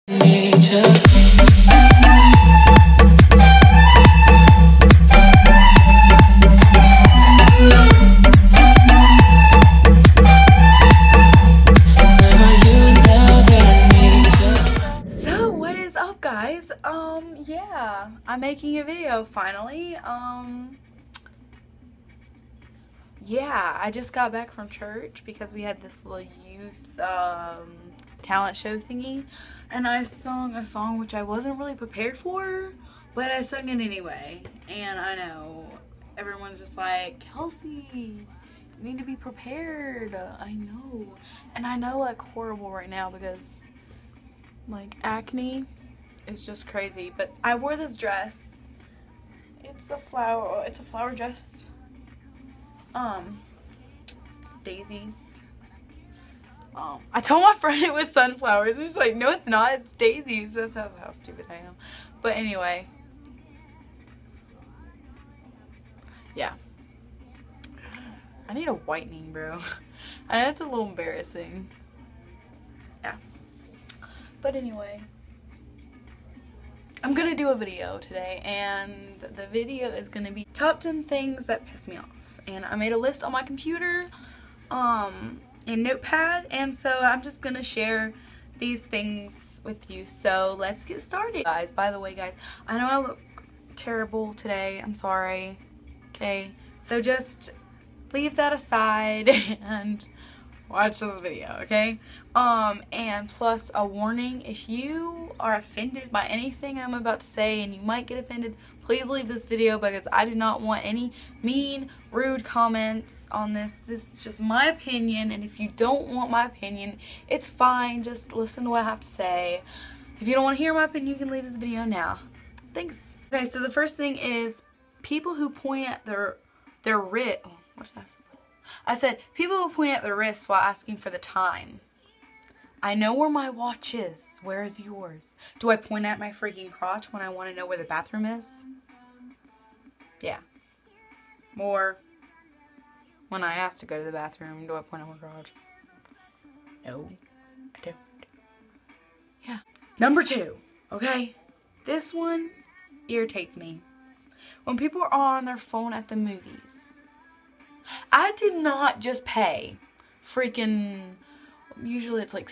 Guys, yeah, I'm making a video finally. Yeah, I just got back from church because we had this little youth talent show thingy, and I sung a song which I wasn't really prepared for, but I sung it anyway. And I know everyone's just like, Kelsey, you need to be prepared. I know, and I know like horrible right now because like acne. It's just crazy, but I wore this dress. It's a flower dress. It's daisies. I told my friend it was sunflowers, and she's like, no, it's not, it's daisies. That's how stupid I am. But anyway. Yeah. I need a whitening, bro. I know it's a little embarrassing. Yeah. But anyway. I'm gonna do a video today, and the video is gonna be top 10 things that piss me off. And I made a list on my computer in Notepad, and so I'm just gonna share these things with you. So let's get started. Guys, by the way, guys, I know I look terrible today. I'm sorry. Okay, so just leave that aside and watch this video, okay? And plus a warning, if you are offended by anything I'm about to say, and you might get offended, please leave this video because I do not want any mean, rude comments on this. This is just my opinion, and if you don't want my opinion, it's fine. Just listen to what I have to say. If you don't want to hear my opinion, you can leave this video now. Thanks. Okay, so the first thing is people who point at their wrist. Oh, what did I say? I said, people who point at their wrists while asking for the time. I know where my watch is. Where is yours? Do I point at my freaking crotch when I want to know where the bathroom is? Yeah. Or when I ask to go to the bathroom, do I point at my crotch? No, I don't. Yeah. Number 2, okay? This one irritates me. When people are on their phone at the movies. I did not just pay freaking, usually it's like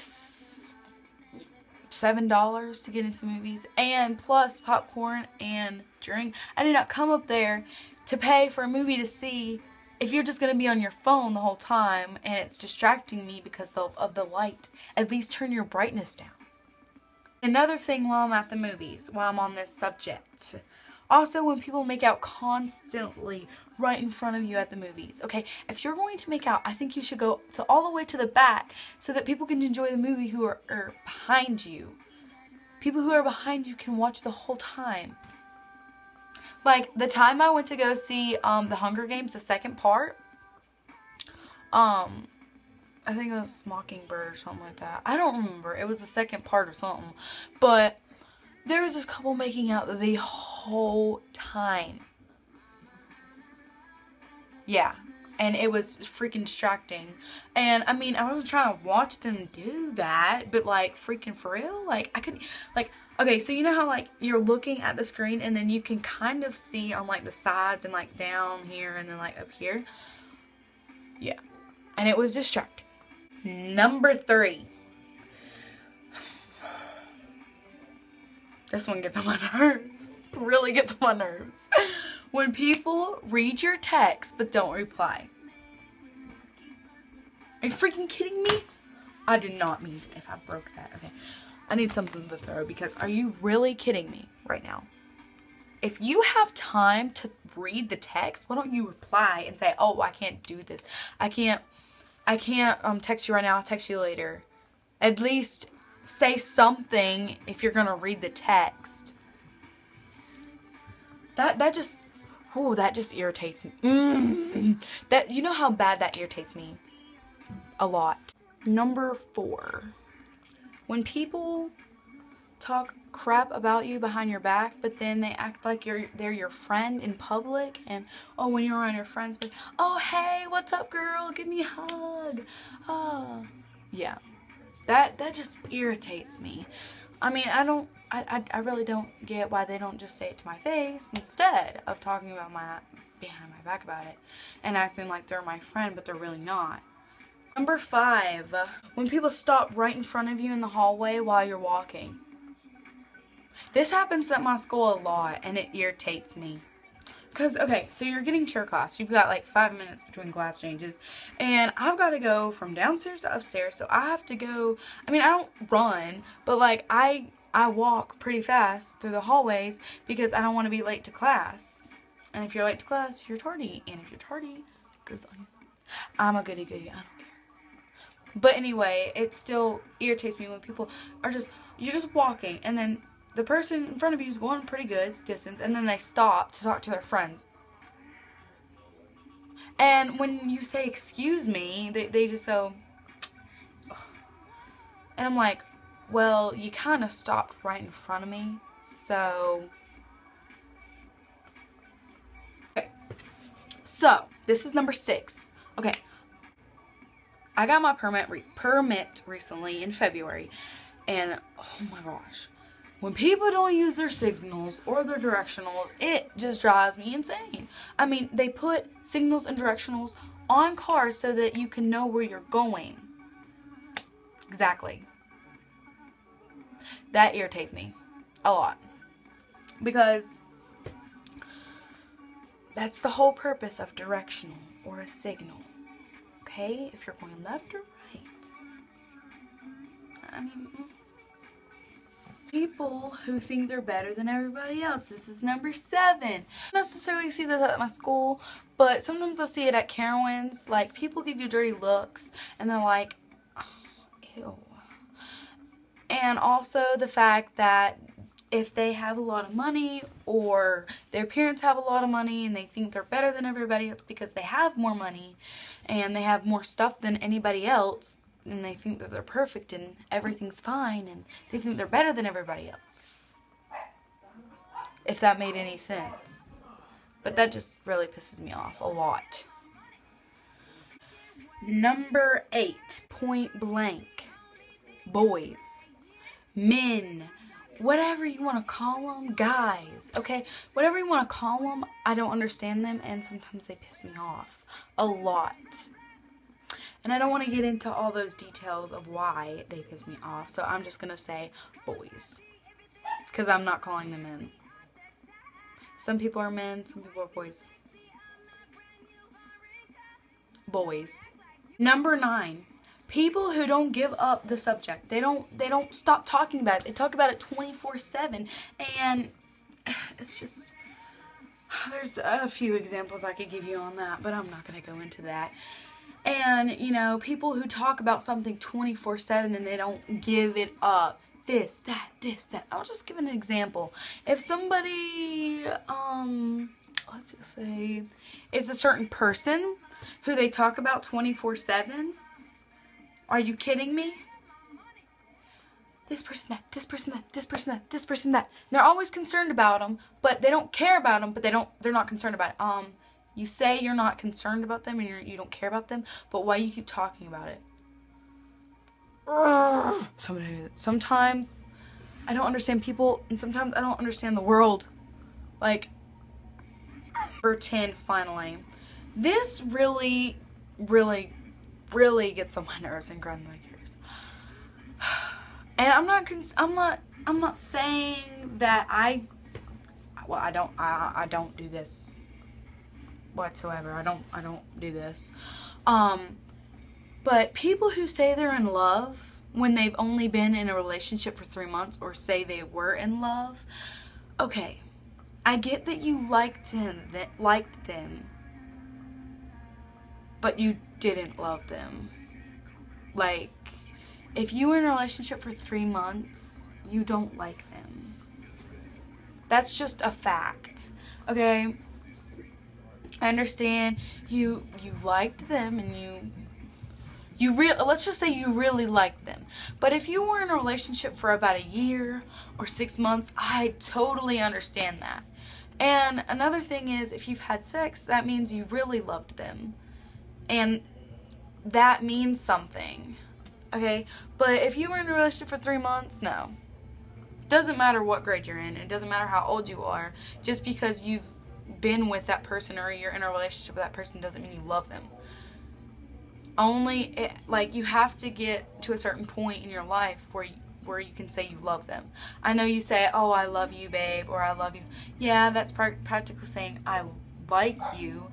$7 to get into movies, and plus popcorn and drink. I did not come up there to pay for a movie to see if you're just going to be on your phone the whole time and it's distracting me because of the light. At least turn your brightness down. Another thing while I'm at the movies, while I'm on this subject. Also, when people make out constantly right in front of you at the movies. Okay, if you're going to make out, I think you should go all the way to the back so that people can enjoy the movie who are behind you. People who are behind you can watch the whole time. Like, the time I went to go see The Hunger Games, the second part. I think it was Mockingbird or something like that. I don't remember. It was the second part or something. But there was this couple making out the whole time. Yeah. And it was freaking distracting. And, I mean, I wasn't trying to watch them do that. But, like, freaking for real? Like, I couldn't, like, okay, so you know how, like, you're looking at the screen and then you can kind of see on, like, the sides and, like, down here and then, like, up here? Yeah. And it was distracting. Number 3. This one gets on my nerves. Really gets on my nerves. When people read your text but don't reply. Are you freaking kidding me? I did not mean to, if I broke that. Okay. I need something to throw because are you really kidding me right now? If you have time to read the text, why don't you reply and say, oh, I can't do this. I can't text you right now. I'll text you later. At least say something if you're gonna read the text. That just irritates me. That, you know how bad that irritates me? A lot. Number 4. When people talk crap about you behind your back, but then they act like they're your friend in public, and oh, when you're around your friends, but oh, hey, what's up, girl? Give me a hug. Oh, yeah. That just irritates me. I mean, I really don't get why they don't just say it to my face instead of talking about behind my back about it and acting like they're my friend, but they're really not. Number 5, when people stop right in front of you in the hallway while you're walking. This happens at my school a lot, and it irritates me. Because, okay, so you're getting to your class. You've got like 5 minutes between class changes. And I've got to go from downstairs to upstairs. So I have to go, I mean, I don't run, but like I walk pretty fast through the hallways because I don't want to be late to class. And if you're late to class, you're tardy. And if you're tardy, it goes on. I'm a goody goody. I don't care. But anyway, it still irritates me when people are you're just walking, and then the person in front of you is going pretty good distance, and then they stop to talk to their friends. And when you say, excuse me, they just go, ugh. And I'm like, well, you kind of stopped right in front of me, so. Okay. So, this is number 6. Okay. I got my permit recently in February, and oh my gosh, when people don't use their signals or their directionals, it just drives me insane. I mean, they put signals and directionals on cars so that you can know where you're going. Exactly. That irritates me a lot because that's the whole purpose of directional or a signal. Okay, if you're going left or right. I mean, people who think they're better than everybody else. This is number 7. I don't necessarily see this at my school, but sometimes I see it at Carowinds. Like, people give you dirty looks, and they're like, oh, ew. And also the fact that if they have a lot of money or their parents have a lot of money and they think they're better than everybody else because they have more money and they have more stuff than anybody else, and they think that they're perfect and everything's fine and they think they're better than everybody else. If that made any sense. But that just really pisses me off a lot. Number 8, point blank. Boys. Men. Whatever you want to call them, guys, okay? Whatever you want to call them, I don't understand them, and sometimes they piss me off a lot. And I don't want to get into all those details of why they piss me off, so I'm just going to say boys, because I'm not calling them men. Some people are men, some people are boys. Boys. Number 9. People who don't give up the subject. They don't stop talking about it. They talk about it 24/7, and it's just, there's a few examples I could give you on that, but I'm not going to go into that. And, you know, people who talk about something 24/7 and they don't give it up. This, that. I'll just give an example. If somebody, let's just say, is a certain person who they talk about 24/7, are you kidding me? This person, that, this person, that, this person, that, this person, that. And they're always concerned about them, but they don't care about them, but they're not concerned about it. You say you're not concerned about them and you don't care about them, but why you keep talking about it? Sometimes I don't understand people, and sometimes I don't understand the world. Like, number 10, finally. This really gets on my nerves and grinds my gears. And I'm not saying that I don't do this whatsoever. I don't do this. But people who say they're in love when they've only been in a relationship for 3 months, or say they were in love, okay, I get that you liked them, but you didn't love them. Like, if you were in a relationship for 3 months, you don't like them. That's just a fact, okay? I understand you liked them and let's just say you really liked them. But if you were in a relationship for about a year or 6 months, I totally understand that. And another thing is, if you've had sex, that means you really loved them. And that means something, okay? But if you were in a relationship for 3 months, no. Doesn't matter what grade you're in. It doesn't matter how old you are. Just because you've been with that person or you're in a relationship with that person doesn't mean you love them. Like, you have to get to a certain point in your life where you can say you love them. I know you say, oh, I love you, babe, or I love you. Yeah, that's practically saying I like you.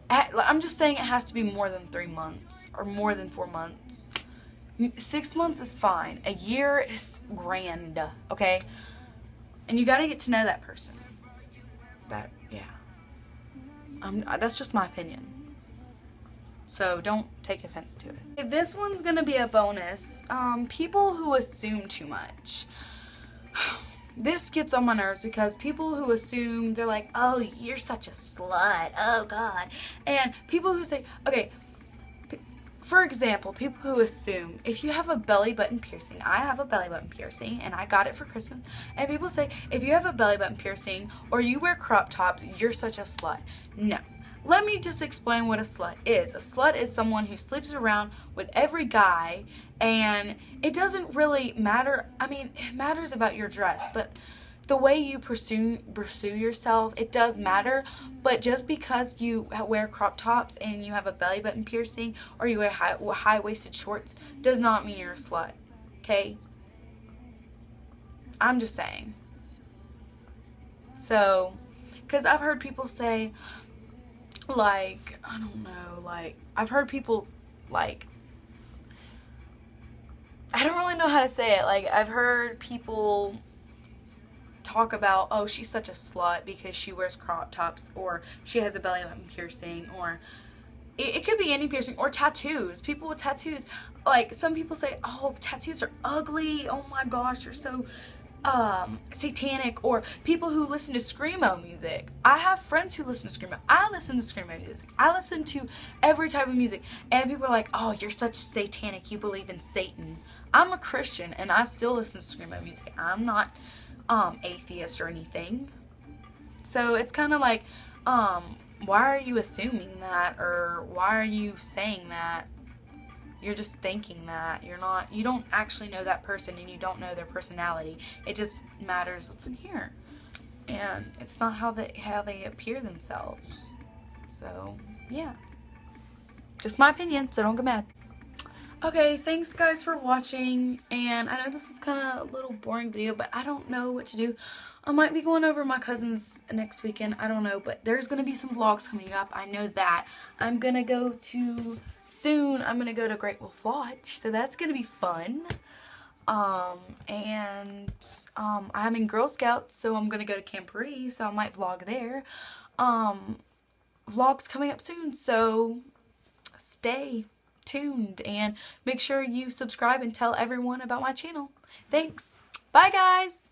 I'm just saying it has to be more than 3 months or more than 4 months. 6 months is fine. A year is grand, okay? And you gotta get to know that person. That's just my opinion. So don't take offense to it. This one's gonna be a bonus. People who assume too much. This gets on my nerves because people who assume, they're like, oh, you're such a slut, oh god. And people who say, okay, for example, people who assume, if you have a belly button piercing, I have a belly button piercing and I got it for Christmas, and people say, if you have a belly button piercing or you wear crop tops, you're such a slut. No. Let me just explain what a slut is. A slut is someone who sleeps around with every guy, and it doesn't really matter. I mean, it matters about your dress, but the way you pursue yourself, it does matter. But just because you wear crop tops and you have a belly button piercing or you wear high-waisted shorts does not mean you're a slut, okay? I'm just saying. So, because I've heard people say, like, I don't know, like, I've heard people, like, I don't really know how to say it. Like, I've heard people talk about, oh, she's such a slut because she wears crop tops, or she has a belly button piercing, or it could be any piercing, or tattoos. People with tattoos, like, some people say, oh, tattoos are ugly, oh my gosh, you're so satanic. Or people who listen to screamo music. I have friends who listen to screamo. I listen to screamo music. I listen to every type of music, and people are like, oh, you're such satanic, you believe in Satan. I'm a Christian and I still listen to screamo music. I'm not atheist or anything. So it's kind of like, why are you assuming that, or why are you saying that? You're just thinking that. You don't actually know that person, and you don't know their personality. It just matters what's in here. And it's not how they appear themselves. So, yeah. Just my opinion, so don't get mad. Okay, thanks guys for watching, and I know this is kind of a little boring video, but I don't know what to do. I might be going over my cousin's next weekend, I don't know, but there's going to be some vlogs coming up, I know that. I'm going to go to Great Wolf Lodge, so that's going to be fun. I'm in Girl Scouts, so I'm going to go to Camporee, so I might vlog there. Vlogs coming up soon, so stay tuned and make sure you subscribe and tell everyone about my channel. Thanks. Bye guys.